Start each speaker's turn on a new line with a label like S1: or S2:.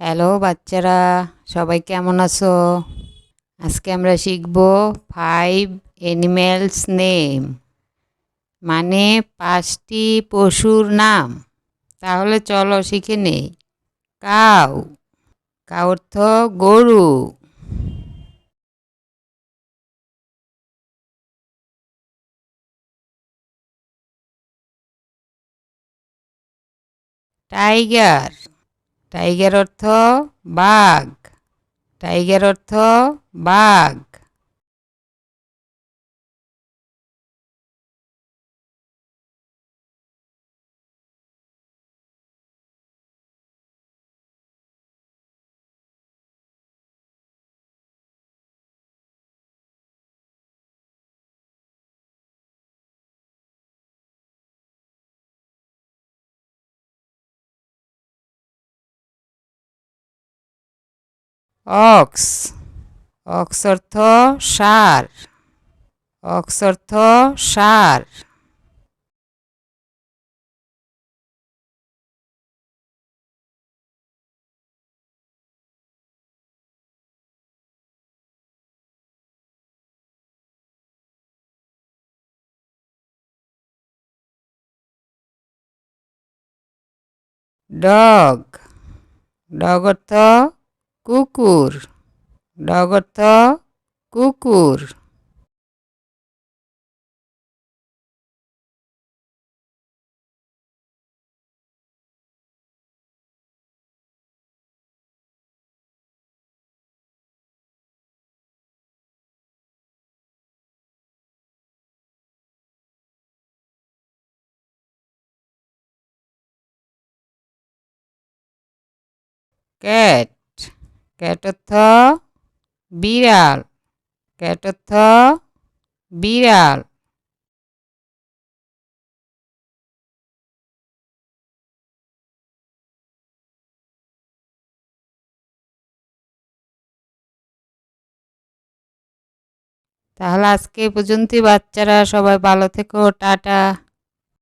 S1: Hello বাচ্চারা, সবাই কেমন আছো? আজকে আমরা শিখব 5 অ্যানিমেলস নেম, মানে 5টি পশুর নাম। তাহলে চলো শিখে নেই। কাউ, কাউ অর্থ গরু। টাইগার, টাইগার অর্থ বাঘ। টাইগার অর্থ বাঘ। অক্স, অক্স অর্থ ষাঁড়। অক্স অর্থ ষাঁড়। ডগ, ডগ অর্থ কুকুর। ডগ অর্থ কুকুর। ক্যাট, ক্যাট অর্থ বিড়াল। ক্যাট অর্থ বিড়াল। তাহলে আজকে এই পর্যন্তই বাচ্চারা, সবাই ভালো থেকো, টাটা।